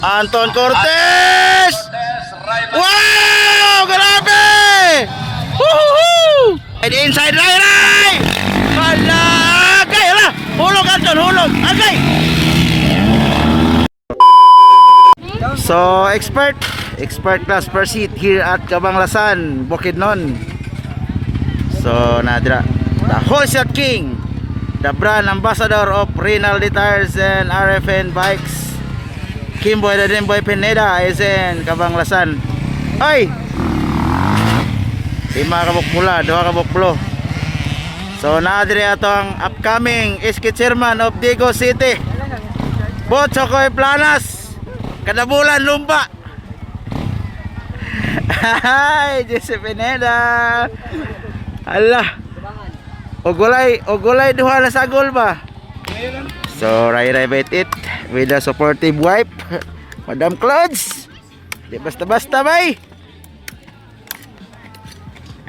Anton Cortez! Wow! Grabe! Woohoo! Inside Ray! Hala! Agay! Hala! Hulog Anton! Hulog! Agay! So, expert class proceed here at Cabanglasan, Bukidnon. So, nadira the Wholesale King, the brand ambassador of Rinaldi Tires and RFN Bikes, Kimboy the Dimboy Pineda is in Cabanglasan. Ay! 5 kabukpula, 2 kabukplo. So, nadira ito ang upcoming Iski Chairman of Digo City, Botsokoy Planas, kada bulan lumba. Hi, Jesse Pineda. Allah. Ogulay duha na sagol ba? So, Ray bait it with a supportive wife, Madam Clouds. Di basta-basta bay.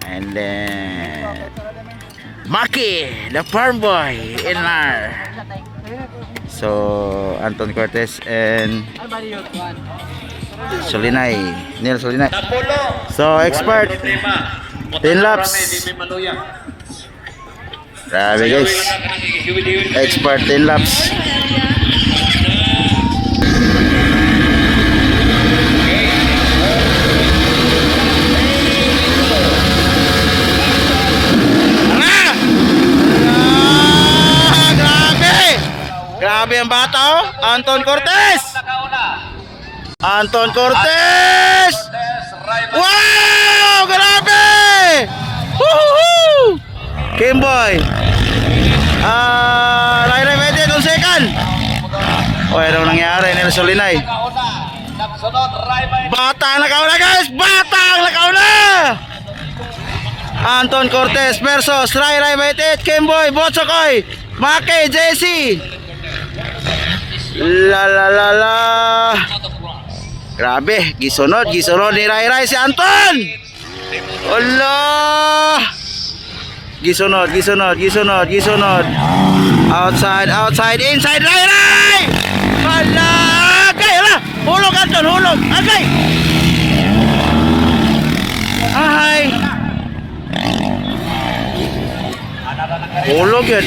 And then Maki, the farm boy in our. So, Anton Cortez and Solinay, Neil Solinay. So, expert 10 laps. Grabe guys, expert 10 laps. Grabe ang bata oh, Anton Cortez! Anton Cortez! Wow! Grabe! Woohoo! Kimboy! Ray Medid on second! O, anong nangyari? Nila Solinay. Bata ang nakauna guys! Bata ang nakauna! Anton Cortez versus Ray Medid, Kimboy, Botsokoy, Maki, JC. La la la la. Grabe, gisunod ni Ray si Anton. Allah. Gisunod. Outside, inside Ray. Allah. Agay, ala. Hulog Anton, hulog. Agay. Ay. Hulog yun.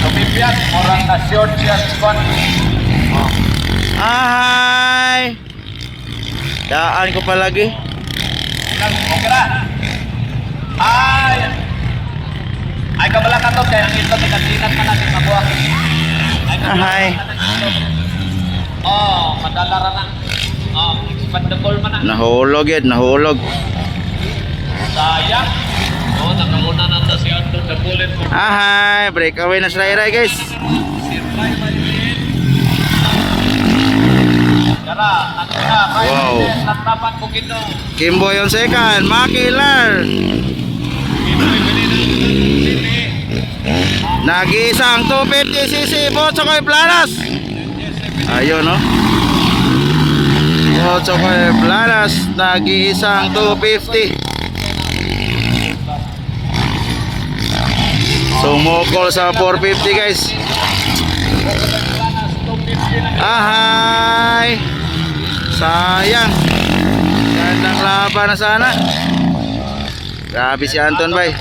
Tumipiat orang nasyon siya squad. Ay. Daan ko palagi. Ay kabala ka to kaya ang ito pinagtinat pa natin mabuha. Ay. Oh, madalara na. Oh, expandable man na. Nahulog yun, nahulog. Sayang. Oh, nakauna na ta si Anton sa bullet. Ahay, breakaway na si Ray guys. Wow. Kimboy on second, Makilar. Nag-isang 250cc Botsokoy Planas. Ayun no. Botsokoy Planas, nag-isang 250. Sumukol sa 450 guys. Ahay. Sayang. Gandang laban na sana. Grabe si Anton bay.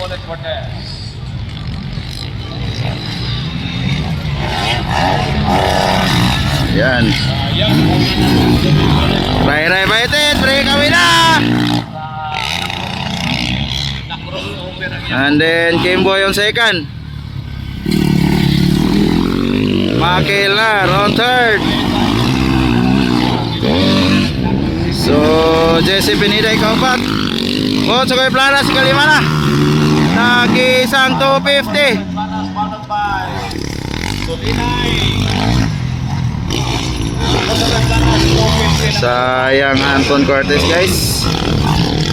Yan. Ray baitin, break kami na. And then Kimboy on second, Makilar on third. So Jesse Pineda ikapat. Botsokoy Planas kalima na. Nag-isang 250. Sayang Anton Cortez guys.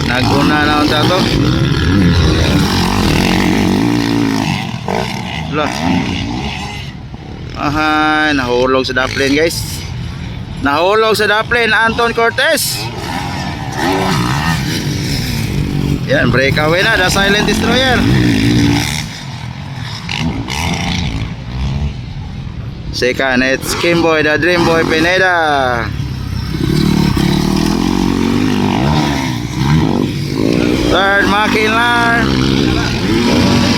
Naguna na unta to. Lah. Aha, nahulog sa daplane guys. Nahulog sa daplane Anton Cortez. Yan, breakaway na, the silent destroyer. Second, it's Kimboy, the Dream Boy Pineda. Third, Makilar.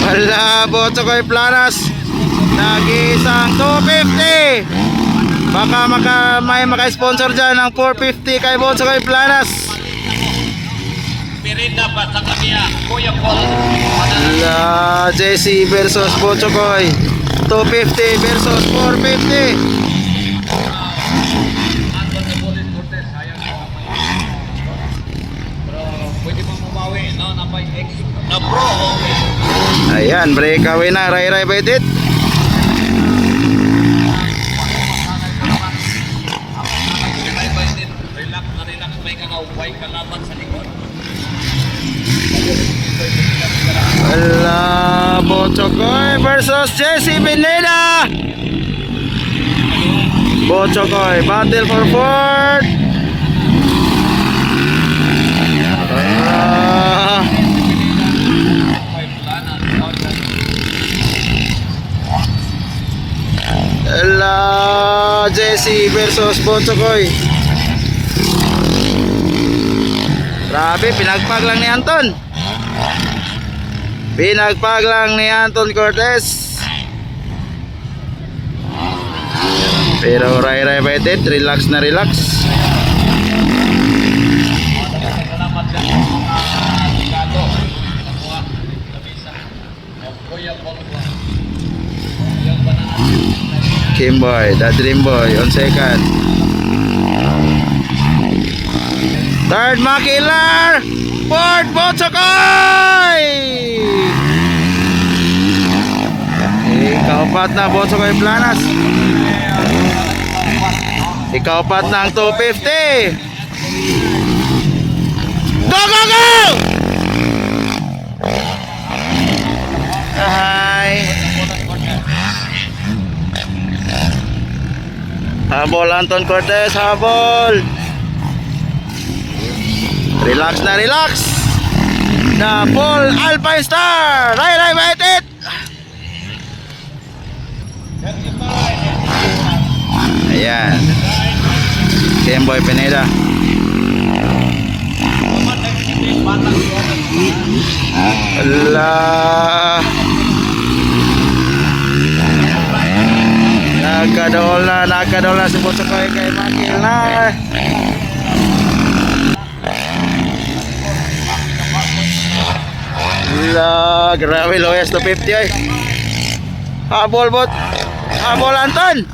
Wala, Botsokoy Planas. Nag-isang 250. Baka may maka-sponsor dyan ng 450 kay Botsokoy Planas. Pirita pa sa kanya, Kuya Paul. La JC versus Botsokoy. 250 versus 450. Anton de Bolis Cortez, sayang na kamay. Pero pwede bang mabawi, no? Napay X na pro. Ayan, breakaway na. Ray Baitit. Relax na relax, may kanaway kalaban sa likod. Wala, Botsokoy versus Jesse Pineda. Botsokoy, battle for fourth. Wala, Jesse versus Botsokoy. Grabe, pinagpag lang ni Anton. Pinagpag lang ni Anton Cortez. Pero Ray Baitit, relax na relax. Salamat sa mga Chicago. Nakuha, kabisa. Kuya Paul. Yung banana. Kimboy, the Dream Boy on second. Third, Makilar. Fourth, Botsokoy. Ikaw-pat na Botsokoy Planas. Ikaw-pat na ang 250. Go, go, go! Hi. Habol Anton Cortez, habol. Relax na relax. Na Paul Alpine Star. Ray Baitit. Ayan. Kimboy Pineda. Allah. Nagkadola si Botsokoy kay Makilar. La, grabe lowest to 50 ay. Habol bot. Habol Anton.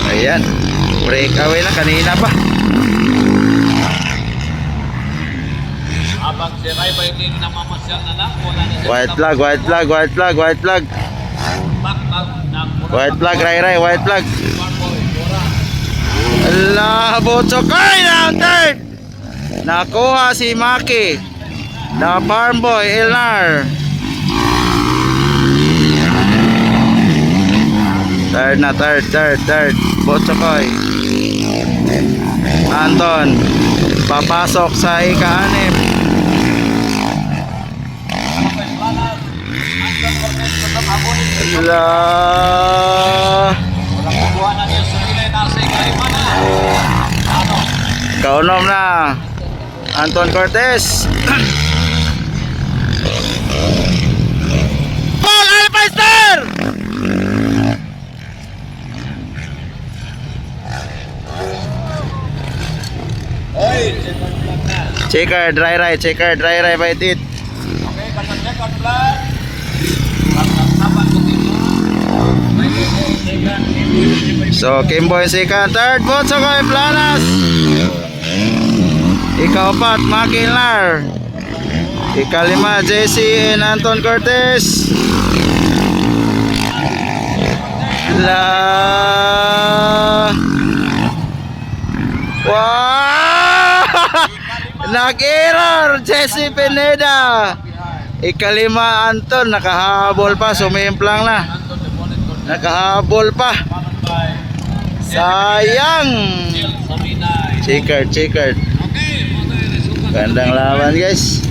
Ayan. Breakaway na kanina pa. Habang si Ray Baitit namamasyal na lang, wala na siya. White flag, white flag, white flag, white flag. White flag, Ray, white flag. Allah, Botsokoy na ang third. Nakuha si Maki. The Farm Boy, Elnar. Third na, third. Botsokoy. Anton. Papasok sa ika-anim. Allah. Kaunom na Anton Cortez. Paul Alpine Star. Checker, dry Ray Baitit. Okay, basta second flag. So, Kimboy second, third, Botsokoy Planas. Ikaw-pat, Makilar. Ikalima, Jesse and Anton Cortez. La. Wow! Nag-error, Jesse Pineda. Ikalima, Anton, nakahabol pa, sumimplang na. Nakahabol pa. Sayang. Checkered. Gandang laban guys.